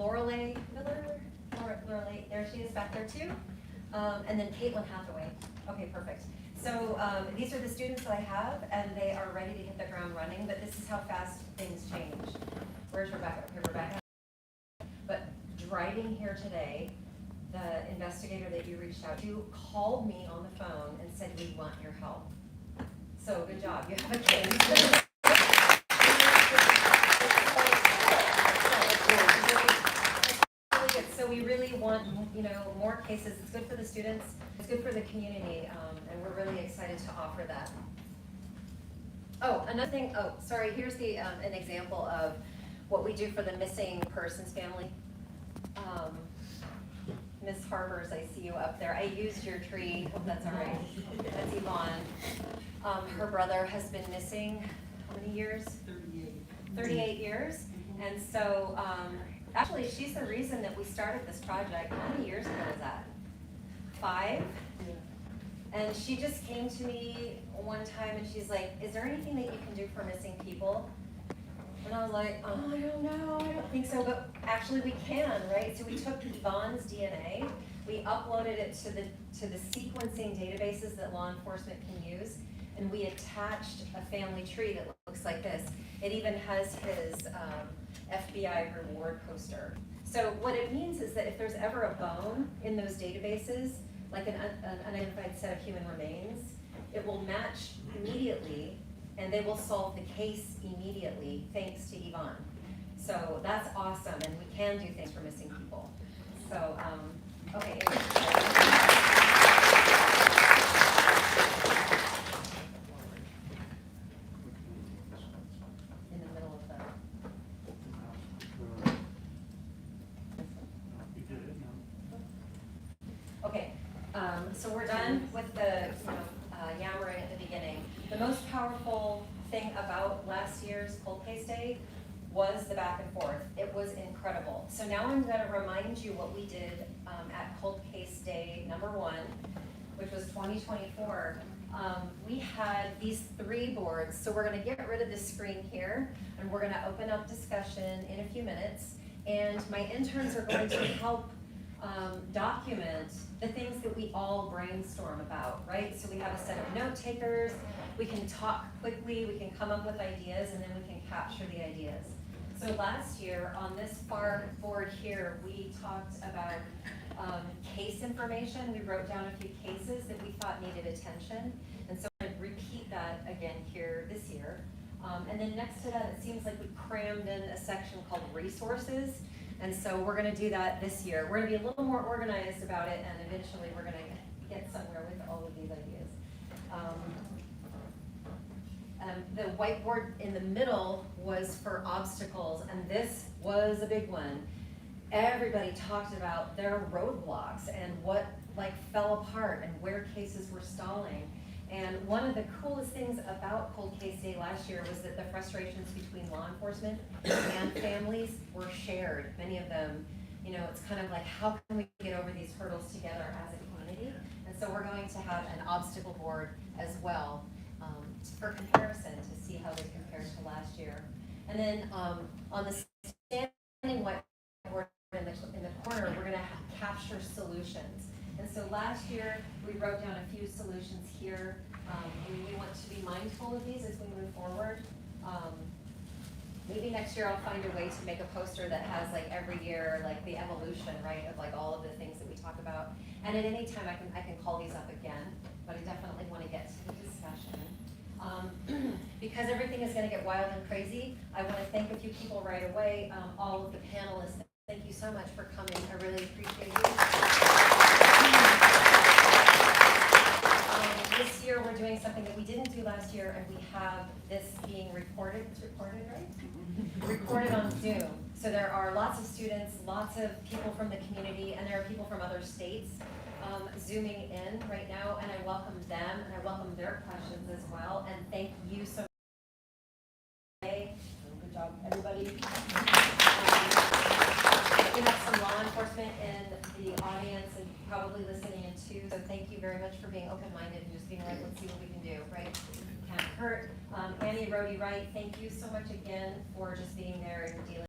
Lorelei Miller, Lorelei, there she is back there too. And then Caitlin Hathaway. Okay, perfect. So these are the students that I have, and they are ready to hit the ground running, but this is how fast things change. Where's Rebecca? Okay, Rebecca. But driving here today, the investigator that you reached out to called me on the phone and said, we want your help. So good job, you have a kid. So we really want, more cases. It's good for the students, it's good for the community, and we're really excited to offer that. Oh, another thing, sorry, here's an example of what we do for the missing persons family. Miss Harbers, I see you up there. I used your tree, hope that's all right. That's Yvonne. Her brother has been missing, how many years? 38 years. And so, actually, she's the reason that we started this project. How many years ago was that? 5? And she just came to me one time and she's like, is there anything that you can do for missing people? And I was like, oh, I don't know, I don't think so, but actually we can, right? So we took Yvonne's DNA, we uploaded it to the sequencing databases that law enforcement can use, and we attached a family tree that looks like this. It even has his FBI reward poster. So what it means is that if there's ever a bone in those databases, like an unidentified set of human remains, it will match immediately, and they will solve the case immediately thanks to Yvonne. So that's awesome, and we can do things for missing people. So, okay. In the middle of the... Okay, so we're done with the yammering at the beginning. The most powerful thing about last year's Cold Case Day was the back and forth. It was incredible. So now I'm going to remind you what we did at Cold Case Day #1, which was 2024. We had these 3 boards. So we're going to get rid of this screen here, and we're going to open up discussion in a few minutes. And my interns are going to help document the things that we all brainstorm about, right? So we have a set of note takers, we can talk quickly, we can come up with ideas, and then we can capture the ideas. So last year, on this far board here, we talked about case information. We wrote down a few cases that we thought needed attention, and so I'm going to repeat that again here this year. And then next to that, it seems like we crammed in a section called resources. And so we're going to do that this year. We're going to be a little more organized about it, and eventually we're going to get somewhere with all of these ideas. The whiteboard in the middle was for obstacles, and this was a big one. Everybody talked about their roadblocks and what fell apart and where cases were stalling. And one of the coolest things about Cold Case Day last year was that the frustrations between law enforcement and families were shared. Many of them, it's kind of like, how can we get over these hurdles together as a community? And so we're going to have an obstacle board as well for comparison to see how they compare to last year. And then on the standing whiteboard in the corner, we're going to capture solutions. And so last year, we wrote down a few solutions here. We want to be mindful of these as we move forward. Maybe next year I'll find a way to make a poster that has every year, the evolution, right, of all of the things that we talk about. And at any time I can call these up again, but I definitely want to get to the discussion. Because everything is going to get wild and crazy, I want to thank a few people right away, all of the panelists. Thank you so much for coming. I really appreciate you. This year we're doing something that we didn't do last year, and we have this being recorded. It's recorded, right? Recorded on Zoom. So there are lots of students, lots of people from the community, and there are people from other states zooming in right now, and I welcome them, and I welcome their questions as well, and thank you so much. Good job, everybody. We have some law enforcement in the audience and probably listening in too, so thank you very much for being open-minded and just being like, let's see what we can do, right? Can't hurt. Annie Rhodey Wright, thank you so much again for just being there and dealing